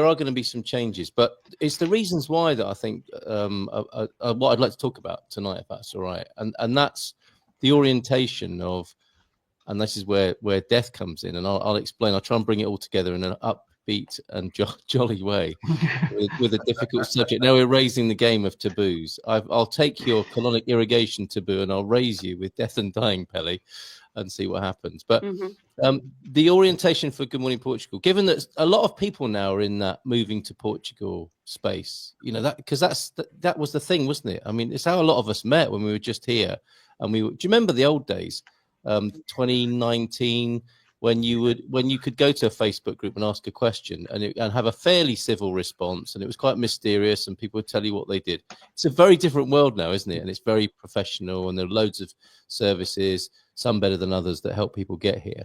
there are going to be some changes, but it's the reasons why that I think what I'd like to talk about tonight, if that's all right, and that's the orientation of, and this is where death comes in, and I'll explain. I'll try and bring it all together in an upbeat and jolly way with a difficult subject. Now we're raising the game of taboos. I'll take your colonic irrigation taboo and I'll raise you with death and dying, Pelly, and see what happens. But the orientation for Good Morning Portugal, given that a lot of people now are in that moving to Portugal space, you know, that because that was the thing, wasn't it? I mean, it's how a lot of us met when we were just here, and do you remember the old days, 2019, when you could go to a Facebook group and ask a question and have a fairly civil response, and it was quite mysterious, and people would tell you what they did. It's a very different world now, isn't it? And it's very professional, and there are loads of services, some better than others, that help people get here.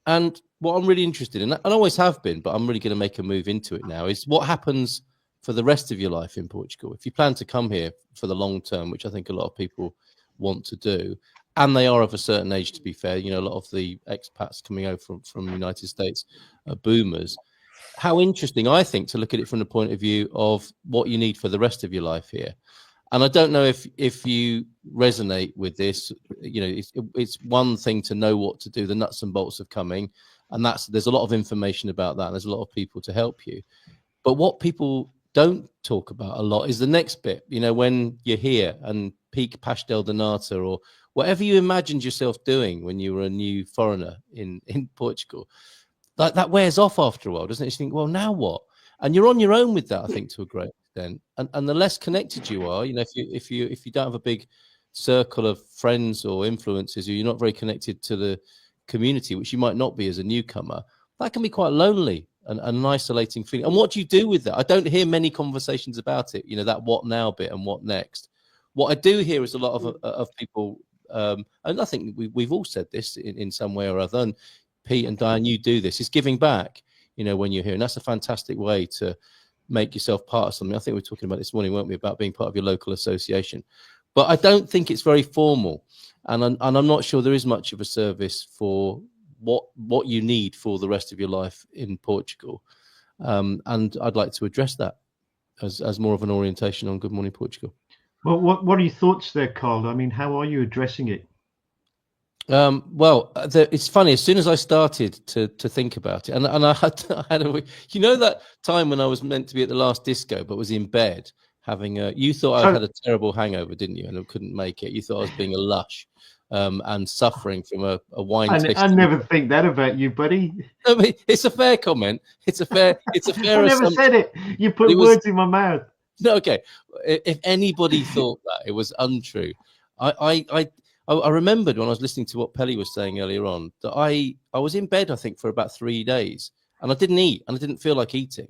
And what I'm really interested in, and I always have been, but I'm really going to make a move into it now, is what happens for the rest of your life in Portugal. If you plan to come here for the long term, which I think a lot of people want to do, and they are of a certain age, to be fair, you know, a lot of the expats coming over from the United States are boomers. How interesting, I think, to look at it from the point of view of what you need for the rest of your life here. And I don't know if you resonate with this. You know, it's one thing to know what to do, the nuts and bolts of coming, and there's a lot of information about that. And there's a lot of people to help you. But what people don't talk about a lot is the next bit. You know, when you're here and peak pastel de nata or whatever you imagined yourself doing when you were a new foreigner in Portugal, that wears off after a while, doesn't it? You think, well, now what? And you're on your own with that, I think, to a great extent. And the less connected you are, you know, if you don't have a big circle of friends or influences, or you're not very connected to the community, which you might not be as a newcomer, that can be quite lonely and an isolating feeling. And what do you do with that? I don't hear many conversations about it, you know, that what now bit and what next. What I do hear is a lot of people, and I think we've all said this in some way or other, and Pete and Diane, you do this, is giving back, you know, when you're here. And that's a fantastic way to make yourself part of something. I think we were talking about this morning, weren't we, about being part of your local association. But I don't think it's very formal. And I'm not sure there is much of a service for what you need for the rest of your life in Portugal. And I'd like to address that as more of an orientation on Good Morning Portugal. Well, what are your thoughts there, Carl? I mean, how are you addressing it? Well, it's funny. As soon as I started to think about it, and I had you know, that time when I was meant to be at the last disco, but was in bed having you thought I had a terrible hangover, didn't you? And I couldn't make it. You thought I was being a lush, and suffering from a wine tasting. I never think that about you, buddy. I mean, it's a fair comment. It's a fair I never said it. You put words in my mouth. No, okay. If anybody thought that, it was untrue. I remembered when I was listening to what Pelly was saying earlier on that I was in bed, I think, for about 3 days, and I didn't eat, and I didn't feel like eating.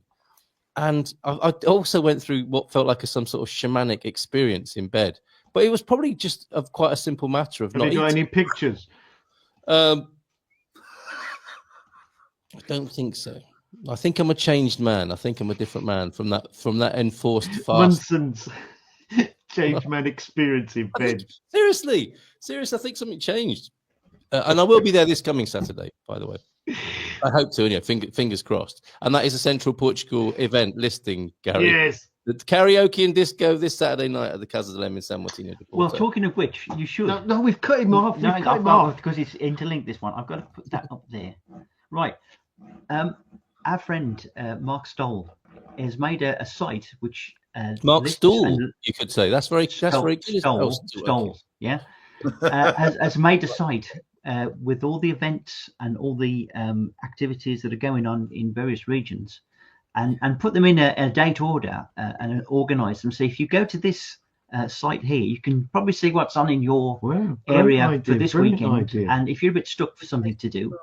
And I also went through what felt like some sort of shamanic experience in bed, but it was probably just of quite a simple matter of not eating. Have you got any pictures? I don't think so. I think I'm a changed man. I think I'm a different man from that enforced fast. Nonsense. Changed man experience in bed. Seriously, I think something changed. And I will be there this coming Saturday, by the way. I hope to, anyway, fingers crossed. And that is a Central Portugal event listing, Gary. Yes. The karaoke and disco this Saturday night at the Casa de Leme in San Martino de Porto. Well, talking of which, you should. No, we've cut him off. No, I've got, because it's interlinked, this one. I've got to put that up there. Right. Our friend, Mark Stoll, has made a site which... Mark Stoll, you could say. That's very good. Stoll, yeah. Has made a site with all the events and all the activities that are going on in various regions, and put them in a date order and organise them. So if you go to this site here, you can probably see what's on in your area for this weekend. And if you're a bit stuck for something to do,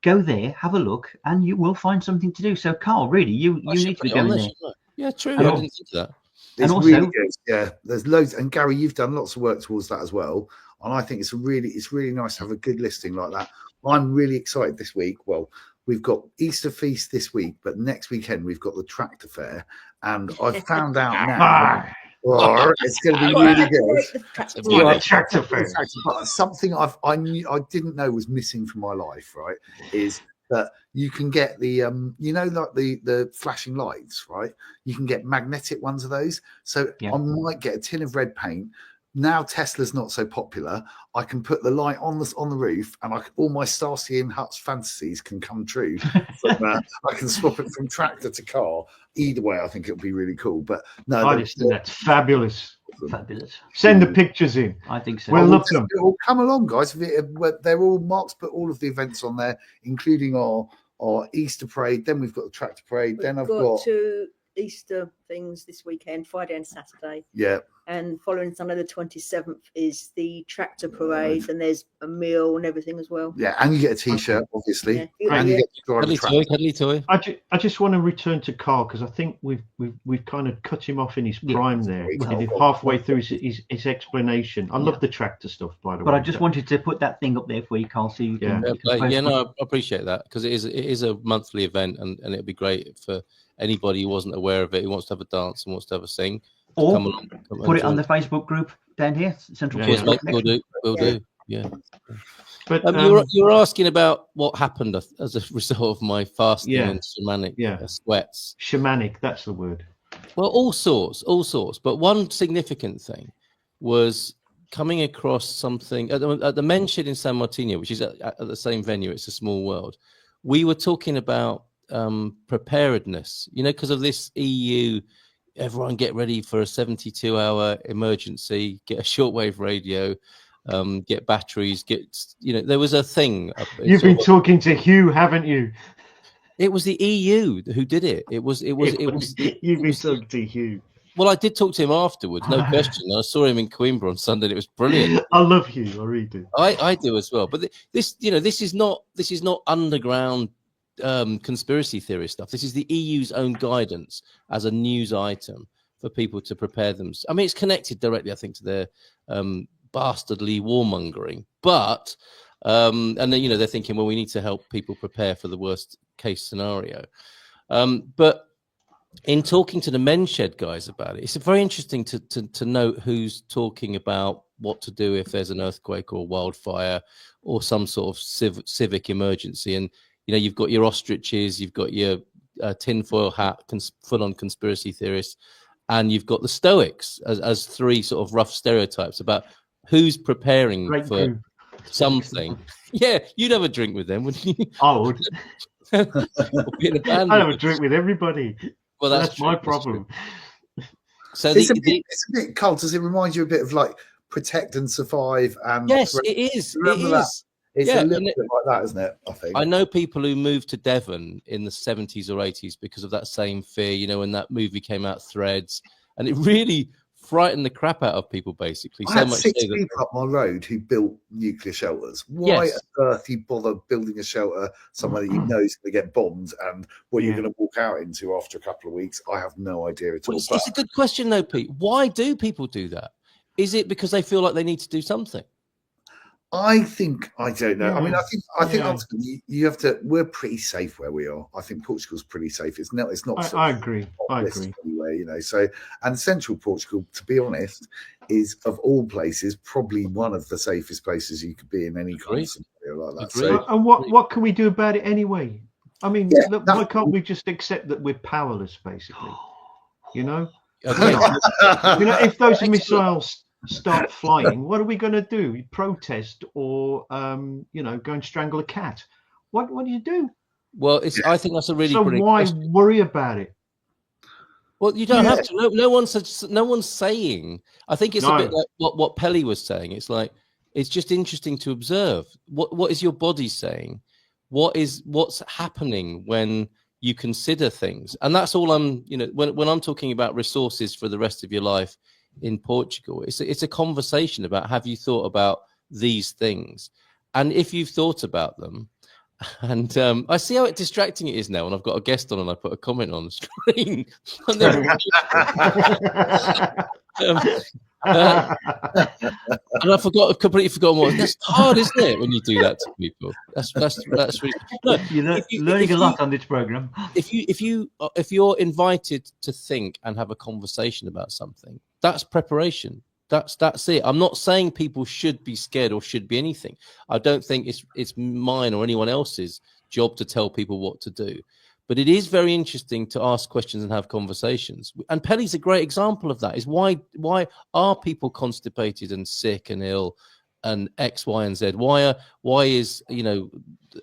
go there, have a look, and you will find something to do. So, Carl, really, you need to be going there. Yeah, true. I didn't think of that. It's also, really good. Yeah, there's loads. And Gary, you've done lots of work towards that as well. And I think it's really nice to have a good listing like that. I'm really excited this week. Well, we've got Easter feast this week, but next weekend we've got the tractor fair. And I've found out now it's going to be really good. Tractor fair. But something I didn't know was missing from my life, right, is that you can get the like the flashing lights, right? You can get magnetic ones of those. So I might get a tin of red paint. Now Tesla's not so popular. I can put the light on the roof, and all my Starsky and Hutch fantasies can come true. I can swap it from tractor to car. Either way, I think it'll be really cool. But no, I just think that's fabulous. Fabulous. Send the pictures in. I think so. We'll look them. Come along, guys. They're all Mark's put all of the events on there, including our Easter parade. Then we've got the tractor parade. Then I've got 2 Easter things this weekend, Friday and Saturday. Yeah. And following Sunday the 27th is the tractor parade, and there's a meal and everything as well. Yeah, and you get a T-shirt, obviously. Yeah. And you get to drive a tractor. Cuddly toy. I just want to return to Carl, because I think we've kind of cut him off in his prime there. Halfway through his explanation. I love the tractor stuff, by the way. But I just wanted to put that thing up there for you, Carl, so you can. I appreciate that, because it is a monthly event, and it'd be great for anybody who wasn't aware of it, who wants to have a dance and wants to have a sing. Or put it on the Facebook group down here, Central. Yes, mate, we'll do. Yeah. But you were asking about what happened as a result of my fasting and shamanic sweats. Shamanic, that's the word. Well, all sorts. But one significant thing was coming across something at the men's shed in San Martino, which is at the same venue. It's a small world. We were talking about preparedness, because of this EU. Everyone get ready for a 72-hour emergency, get a shortwave radio, get batteries, there was a thing. You've been talking to Hugh, haven't you? It was the EU who did it. You've been talking to Hugh. Well, I did talk to him afterwards, no question. I saw him in Coimbra on Sunday, and it was brilliant. I love Hugh, I really do. I do as well. But this is not underground conspiracy theory stuff. This is the EU's own guidance as a news item for people to prepare them. I mean, it's connected directly, I think, to their bastardly warmongering. But and then, they're thinking, well, we need to help people prepare for the worst case scenario. But in talking to the men's shed guys about it, it's very interesting to note who's talking about what to do if there's an earthquake or wildfire or some sort of civic emergency. And you've got your ostriches, you've got your tinfoil hat, full-on conspiracy theorists, and you've got the Stoics as 3 sort of rough stereotypes about who's preparing for something. Yeah, you'd have a drink with them, wouldn't you? I would. I'd have a drink with everybody. Well, that's my problem. So it's a bit cold. Does it remind you a bit of like Protect and Survive? And yes, it is. It's a little bit like that, isn't it? I think. I know people who moved to Devon in the 70s or 80s because of that same fear, when that movie came out, Threads, and it really frightened the crap out of people, basically. I had 6 people up my road who built nuclear shelters. Why on earth you bother building a shelter somewhere that you know is going to get bombed and what you're going to walk out into after a couple of weeks? I have no idea at all. It's a good question, though, Pete. Why do people do that? Is it because they feel like they need to do something? I don't know. I mean, I think ultimately you have to. We're pretty safe where we are. I think Portugal's pretty safe. It's not. I agree. Anyway, So, and central Portugal, to be honest, is of all places probably one of the safest places you could be in any kind of scenario like that. So, and what can we do about it anyway? I mean, look, why can't we just accept that we're powerless, basically? Okay. If those missiles start flying, what are we going to do? Protest or go and strangle a cat? What do you do? Well, I think that's a really brilliant question. Worry about it? Well, you don't have to. No one's saying. I think it's a bit like what Pelly was saying. It's like it's just interesting to observe. What is your body saying? What's happening when you consider things? And that's all I'm. When I'm talking about resources for the rest of your life in Portugal, it's a conversation about, have you thought about these things, and if you've thought about them. And I see how distracting it is now, and I've got a guest on, and I put a comment on the screen. And I completely forgot what. That's hard, isn't it, when you do that to people? That's really. No, you're learning a lot on this program. If you're invited to think and have a conversation about something, that's preparation. That's it. I'm not saying people should be scared or should be anything. I don't think it's mine or anyone else's job to tell people what to do. But it is very interesting to ask questions and have conversations. And Pelly's a great example of that. Is why are people constipated and sick and ill and X, Y, and Z? Why is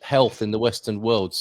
health in the Western world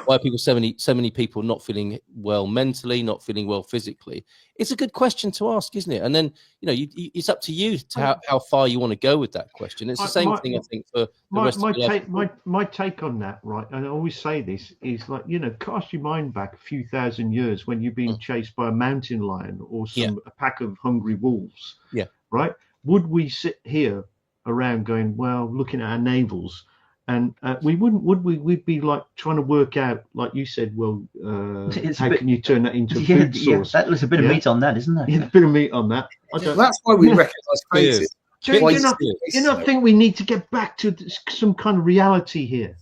why are people so many people not feeling well mentally, not feeling well physically? It's a good question to ask, isn't it? And then it's up to you to how far you want to go with that question. It's the same thing, I think, for the rest of your life. My take on that, right? And I always say this is like, cast your mind back a few thousand years when you're being chased by a mountain lion or a pack of hungry wolves. Yeah. Right? Would we sit here around going, well, looking at our navels? And we wouldn't, would we? We'd be like trying to work out, like you said, well, how can you turn that into a food source? That was a bit of meat on that, isn't there? Yeah, a bit of meat on that. That's why we recognise faces. Do you not think we need to get back to some kind of reality here?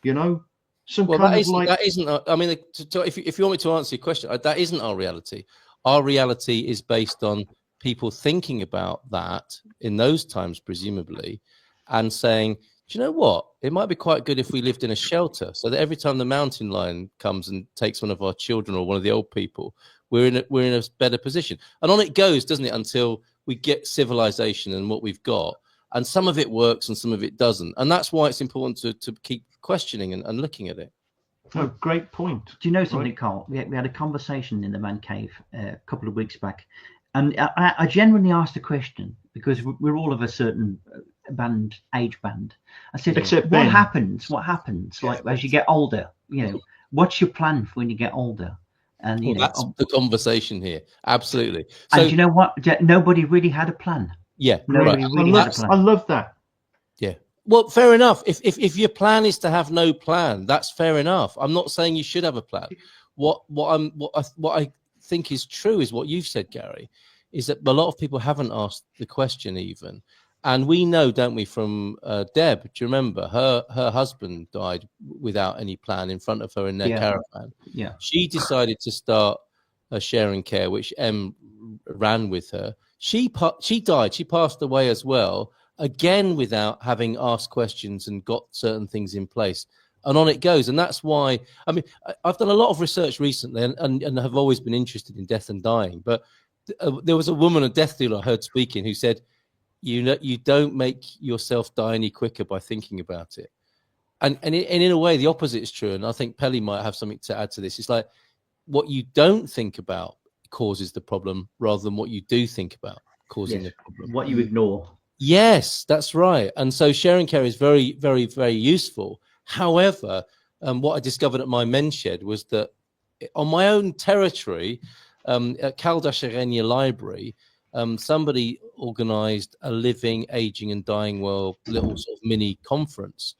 That isn't. I mean, if you want me to answer your question, that isn't our reality. Our reality is based on people thinking about that in those times, presumably, and saying, do you know what? It might be quite good if we lived in a shelter, so that every time the mountain lion comes and takes one of our children or one of the old people, we're in a better position. And on it goes, doesn't it? Until we get civilization and what we've got, and some of it works and some of it doesn't. And that's why it's important to keep questioning and looking at it. Oh, great point. Do you know something, right, Carl? We had a conversation in the Man Cave a couple of weeks back, and I genuinely asked a question because we're all of a certain age band. I said, what happens like as you get older? What's your plan for when you get older? And that's the conversation here. Absolutely. And you know what? Nobody really had a plan. Yeah, nobody really had a plan. I love that. Yeah. Well, fair enough. If your plan is to have no plan, that's fair enough. I'm not saying you should have a plan. What I think is true is what you've said, Gary, is that a lot of people haven't asked the question even. And we know, don't we, from Deb, do you remember? Her husband died without any plan in front of her in their caravan. Yeah. She decided to start a sharing care, which Em ran with her. She died. She passed away as well, again, without having asked questions and got certain things in place. And on it goes. And that's why, I mean, I've done a lot of research recently and have always been interested in death and dying. But there was a woman, a death dealer I heard speaking, who said, you don't make yourself die any quicker by thinking about it. And in a way, the opposite is true. And I think Pelly might have something to add to this. It's like what you don't think about causes the problem rather than what you do think about causing the problem. What you ignore. Yes, that's right. And so sharing care is very, very, very useful. However, what I discovered at my men's shed was that on my own territory, at Caldas Library, somebody organized a living, aging and dying well little sort of mini conference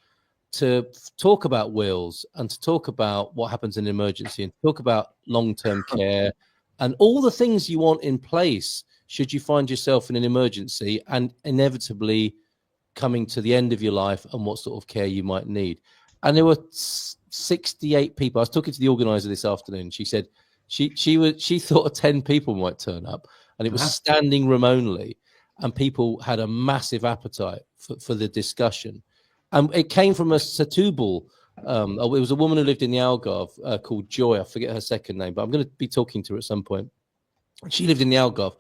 to talk about wills and to talk about what happens in an emergency and talk about long-term care and all the things you want in place should you find yourself in an emergency and inevitably coming to the end of your life and what sort of care you might need. And there were 68 people. I was talking to the organizer this afternoon. She said she thought 10 people might turn up. And it was standing room only, and people had a massive appetite for the discussion. And it came from a Setúbal. It was a woman who lived in the Algarve called Joy. I forget her second name, but I'm going to be talking to her at some point. She lived in the Algarve,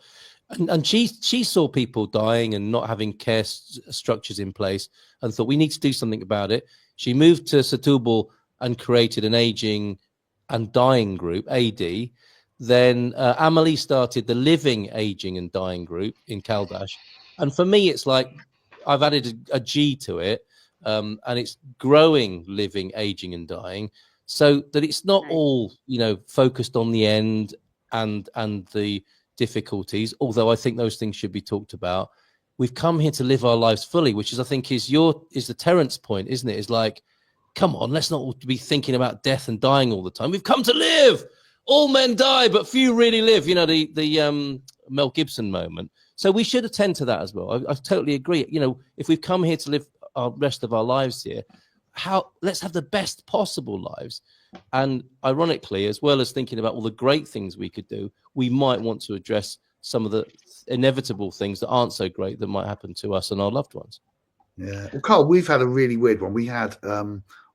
and she saw people dying and not having care structures in place, and thought we need to do something about it. She moved to Setúbal and created an aging and dying group, AD. Then Amelie started the living, aging and dying group in Caldas. And for me, it's like I've added a G to it, and it's growing, living, aging and dying, so that it's not all, focused on the end and the difficulties, although I think those things should be talked about. We've come here to live our lives fully, which is, I think, is the Terence point, isn't it? It's like, come on, let's not be thinking about death and dying all the time. We've come to live. All men die, but few really live. The Mel Gibson moment. So we should attend to that as well. I totally agree. If we've come here to live our rest of our lives here, let's have the best possible lives. And ironically, as well as thinking about all the great things we could do, we might want to address some of the inevitable things that aren't so great that might happen to us and our loved ones. Yeah. Well, Carl, we've had a really weird one. We had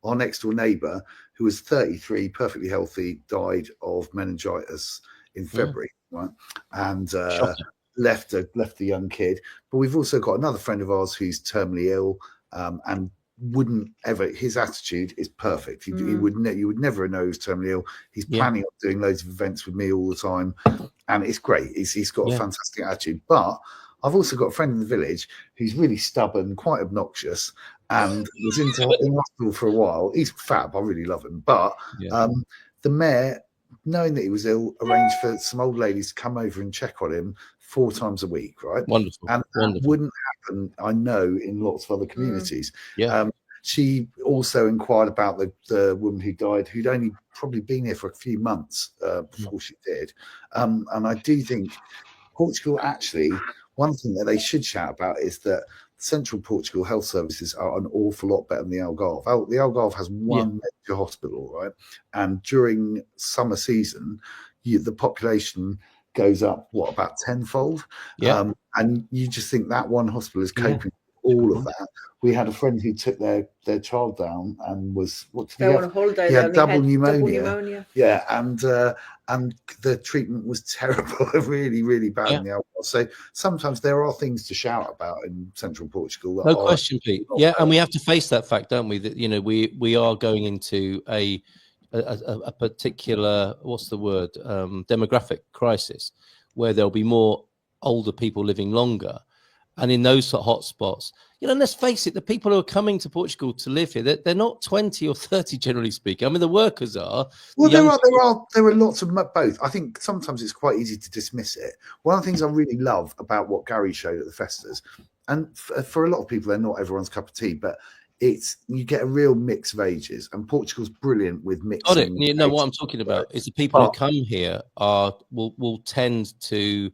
our next door neighbour, who was 33, perfectly healthy, died of meningitis in February, right? And left a young kid. But we've also got another friend of ours who's terminally ill, and wouldn't ever. His attitude is perfect. He would you would never know he was terminally ill. He's planning on doing loads of events with me all the time, and it's great. He's got a fantastic attitude. But I've also got a friend in the village who's really stubborn, quite obnoxious, and was in hospital for a while. He's fab. I really love him. But the mayor, knowing that he was ill, arranged for some old ladies to come over and check on him 4 times a week, right? Wonderful. And that wouldn't happen, I know, in lots of other communities. She also inquired about the woman who died, who'd only probably been here for a few months before she did. And I do think Portugal, actually, one thing that they should shout about is that Central Portugal health services are an awful lot better than the Algarve. The Algarve has one major hospital, right? And during summer season, the population goes up, about tenfold? And you just think that one hospital is coping with all of that. We had a friend who took their child down and was on a holiday. He had double pneumonia. Yeah, and the treatment was terrible, really, really bad in the Algarve. So sometimes there are things to shout about in Central Portugal. No question, Pete. Yeah, and we have to face that fact, don't we? That we are going into a particular, what's the word, demographic crisis, where there'll be more older people living longer. And in those sort of hotspots, let's face it, the people who are coming to Portugal to live here, they're not 20 or 30, generally speaking. I mean, the workers are. Well, there are lots of both. I think sometimes it's quite easy to dismiss it. One of the things I really love about what Gary showed at the Festas, and for a lot of people, they're not everyone's cup of tea, but you get a real mix of ages, and Portugal's brilliant with mixing. Got it. What I'm talking about is the people who come here will tend to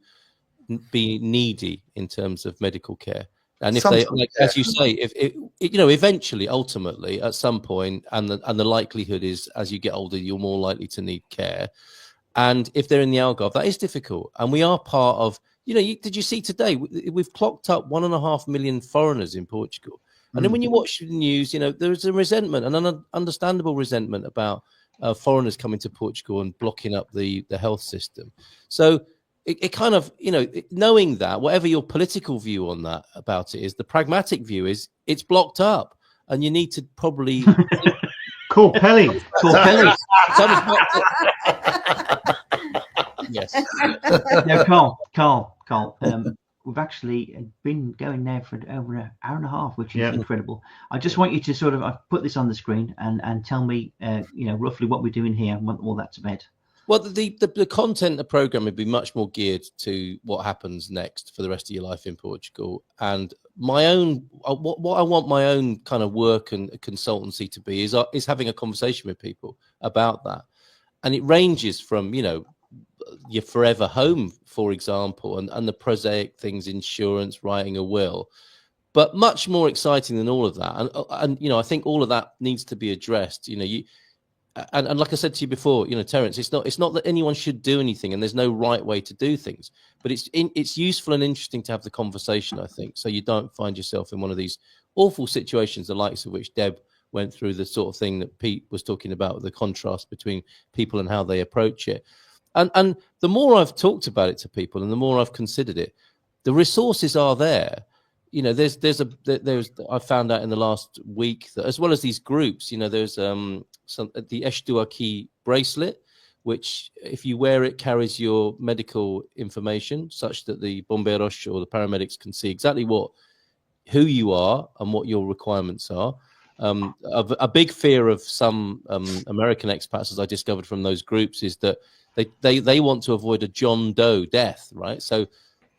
be needy in terms of medical care, and if sometimes, they, as you say, if eventually, ultimately, at some point, and the likelihood is, as you get older, you're more likely to need care, and if they're in the Algarve, that is difficult, and we are part of. Did you see today? We've clocked up 1.5 million foreigners in Portugal. And then when you watch the news, there's a resentment, an understandable resentment about foreigners coming to Portugal and blocking up the health system. So it kind of, knowing that, whatever your political view on that about it is, the pragmatic view is it's blocked up, and you need to probably call Pelly. Yes. No, Carl. We've actually been going there for over an hour and a half, which is incredible. I just want you to sort of put this on the screen and tell me, roughly what we're doing here and what all that's about. Well, the content of the program would be much more geared to what happens next for the rest of your life in Portugal, and my own what I want my own kind of work and consultancy to be is having a conversation with people about that, and it ranges from your forever home, for example, and the prosaic things, insurance, writing a will, but much more exciting than all of that. And I think all of that needs to be addressed. And like I said to you before, Terence, it's not that anyone should do anything, and there's no right way to do things, but it's useful and interesting to have the conversation, I think, so you don't find yourself in one of these awful situations, the likes of which Deb went through, the sort of thing that Pete was talking about, the contrast between people and how they approach it. And the more I've talked about it to people, and the more I've considered it, the resources are there. There's I found out in the last week that, as well as these groups, there's the Estou Aqui bracelet, which, if you wear it, carries your medical information, such that the bombeiros or the paramedics can see exactly who you are and what your requirements are. A big fear of some American expats, as I discovered from those groups, is that they want to avoid a John Doe death, right? So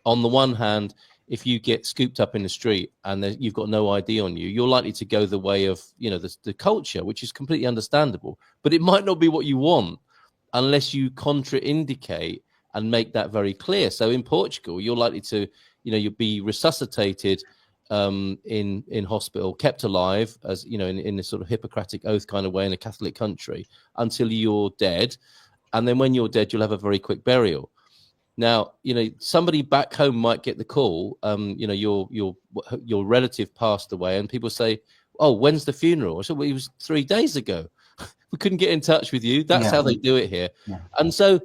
on the one hand, if you get scooped up in the street and you've got no ID on you, you're likely to go the way of the culture, which is completely understandable, but it might not be what you want unless you contraindicate and make that very clear. So in Portugal, you're likely to you'll be resuscitated in hospital, kept alive, as in a sort of Hippocratic oath kind of way in a Catholic country, until you're dead. And then when you're dead, you'll have a very quick burial. Now, somebody back home might get the call, your relative passed away, and people say, oh, when's the funeral? I said, well, it was 3 days ago. We couldn't get in touch with you. That's how they do it here. Yeah. And so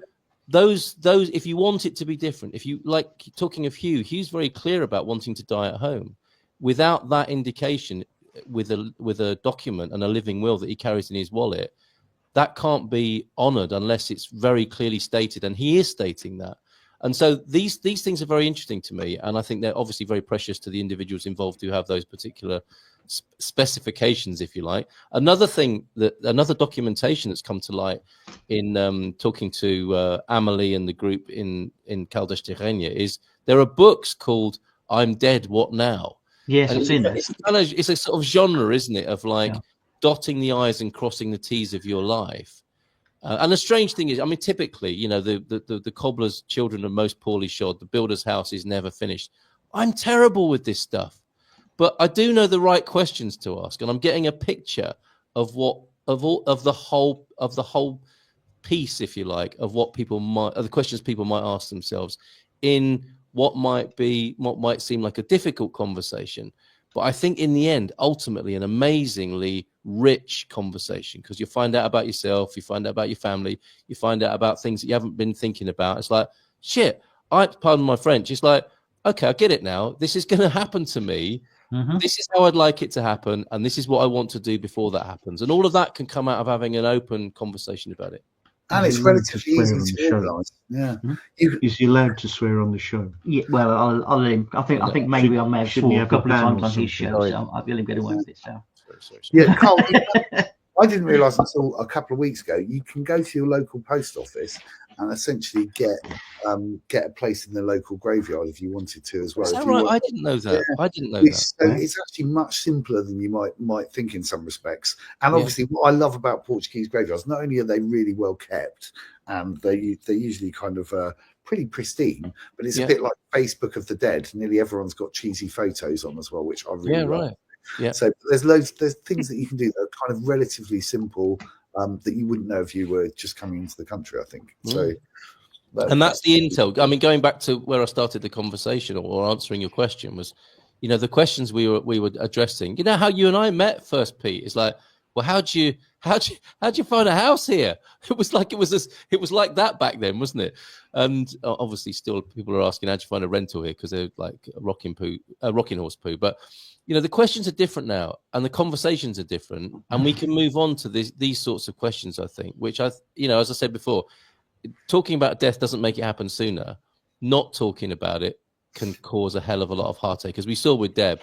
those, if you want it to be different, if you like talking of Hugh's very clear about wanting to die at home. Without that indication, with a document and a living will that he carries in his wallet, that can't be honored unless it's very clearly stated, and he is stating that. And so these things are very interesting to me, and I think they're obviously very precious to the individuals involved who have those particular specifications, if you like. Another documentation that's come to light in talking to Amelie and the group in Caldas de Rainha is there are books called "I'm Dead, What Now?" Yes, I've seen that. It's a sort of genre, isn't it, of like dotting the I's and crossing the T's of your life. And the strange thing is, I mean, typically, you know, the cobbler's children are most poorly shod. The builder's house is never finished. I'm terrible with this stuff, but I do know the right questions to ask, and I'm getting a picture of the whole piece, if you like, of the questions people might ask themselves in what might seem like a difficult conversation. But I think in the end, ultimately, an amazingly rich conversation, because you find out about yourself, you find out about your family, you find out about things that you haven't been thinking about. It's like, shit, pardon my French, it's like, okay, I get it now. This is going to happen to me. Mm-hmm. This is how I'd like it to happen. And this is what I want to do before that happens. And all of that can come out of having an open conversation about it. And it's relatively easy to organise. Yeah, is he allowed to swear on the show? Yeah, well, I'll let him. I think maybe I may have sworn a couple of times on his show, so I'll let him get away with it. So yeah, Carl, I didn't realise until a couple of weeks ago you can go to your local post office and essentially get a place in the local graveyard if you wanted to as well. Is that right? I didn't know that. Yeah. I didn't know that. So it's actually much simpler than you might think in some respects. And obviously, what I love about Portuguese graveyards, not only are they really well kept, and they're usually kind of pretty pristine, but it's a bit like Facebook of the dead. Nearly everyone's got cheesy photos on as well, which I really love. Right. Yeah. So there's things that you can do that are kind of relatively simple. That you wouldn't know if you were just coming into the country, I think. So, and that's the intel. I mean, going back to where I started the conversation or answering your question was, you know, the questions we were addressing. You know how you and I met first, Pete? It's like, well, how'd you find a house here? It was like that back then, wasn't it? And obviously, still people are asking how'd you find a rental here because they're like rocking horse poo, but. You know, the questions are different now and the conversations are different, and we can move on to these sorts of questions, I think, which as I said before, talking about death doesn't make it happen sooner. Not talking about it can cause a hell of a lot of heartache, as we saw with Deb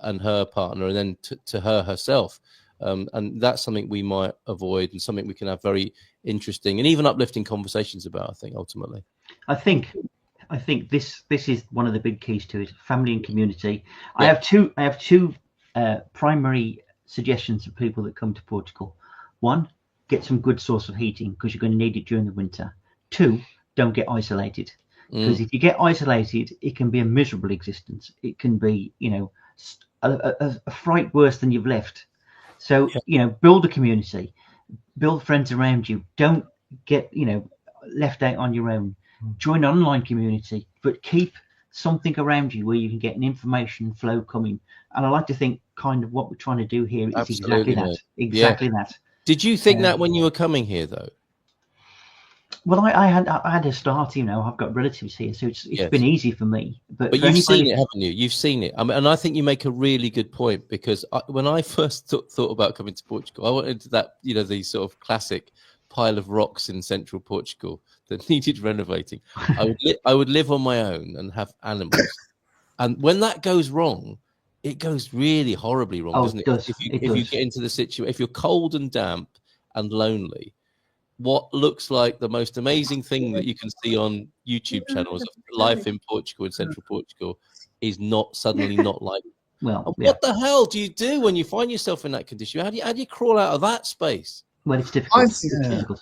and her partner, and then to her herself. And that's something we might avoid and something we can have very interesting and even uplifting conversations about, I think, ultimately. I think this is one of the big keys to it: family and community. Yeah. I have two primary suggestions for people that come to Portugal. One, get some good source of heating because you're going to need it during the winter. Two, don't get isolated, because if you get isolated, it can be a miserable existence. It can be, a fright worse than you've left. So build a community, build friends around you. Don't get left out on your own. Join an online community, but keep something around you where you can get an information flow coming. And I like to think kind of what we're trying to do here is exactly that. Exactly that. Did you think that when you were coming here, though? Well, I had a start. I've got relatives here, so it's been easy for me. But you've seen it, haven't you? You've seen it. I mean, and I think you make a really good point, because when I first thought about coming to Portugal, I went into that, the sort of classic pile of rocks in central Portugal that needed renovating. I would live on my own and have animals, and when that goes wrong, it goes really horribly wrong, doesn't it? If you get into the situation, if you're cold and damp and lonely, what looks like the most amazing thing that you can see on YouTube channels of life in Portugal, in central Portugal, is suddenly not like. Well, what the hell do you do when you find yourself in that condition? How do you crawl out of that space? Well, it's difficult.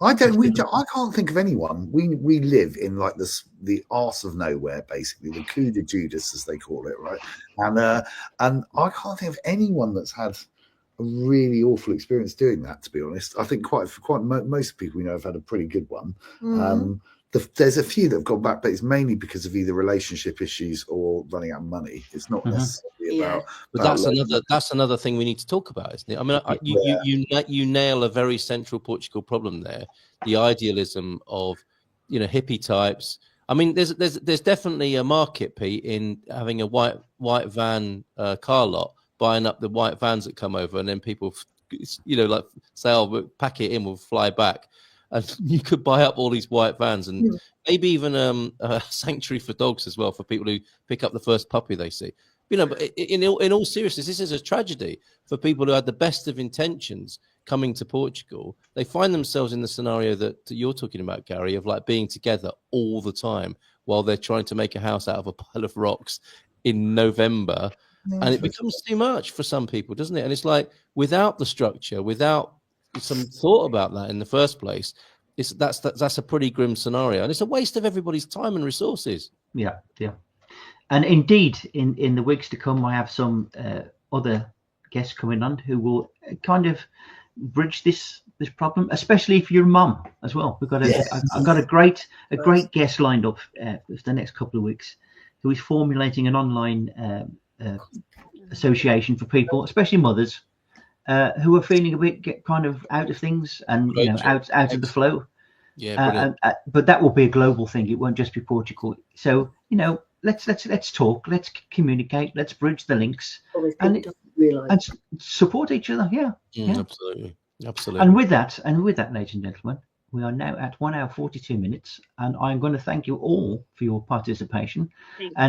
I can't think of anyone. We live in like the arse of nowhere, basically, the cul de Judas, as they call it, right? And I can't think of anyone that's had a really awful experience doing that, to be honest. I think quite most people we know have had a pretty good one. there's a few that have gone back, but it's mainly because of either relationship issues or running out of money. It's not necessarily about. But that's another thing we need to talk about, isn't it? I mean, you nail a very central Portugal problem there. The idealism of, you know, hippie types. I mean, there's definitely a market, Pete, in having a white van car lot, buying up the white vans that come over, and then people, you know, like say, "Oh, we'll pack it in, we'll fly back." And you could buy up all these white vans, and maybe even a sanctuary for dogs as well, for people who pick up the first puppy they see. You know, but in all seriousness, this is a tragedy for people who had the best of intentions coming to Portugal. They find themselves in the scenario that you're talking about, Gary, of like being together all the time while they're trying to make a house out of a pile of rocks in November. And it becomes too much for some people, doesn't it? And it's like, without the structure, without some thought about that in the first place, that's a pretty grim scenario, and it's a waste of everybody's time and resources. Yeah. And indeed, in the weeks to come, I have some other guests coming on who will kind of bridge this problem, especially if you're a mum as well. I've got a great guest lined up for the next couple of weeks, who is formulating an online association for people, especially mothers, who are feeling a bit kind of out of things and out of the flow. Yeah, but that will be a global thing. It won't just be Portugal. So let's talk, let's communicate, let's bridge the links, and support each other. Yeah. Absolutely. And with that, ladies and gentlemen, we are now at 1 hour 42 minutes, and I'm going to thank you all for your participation. And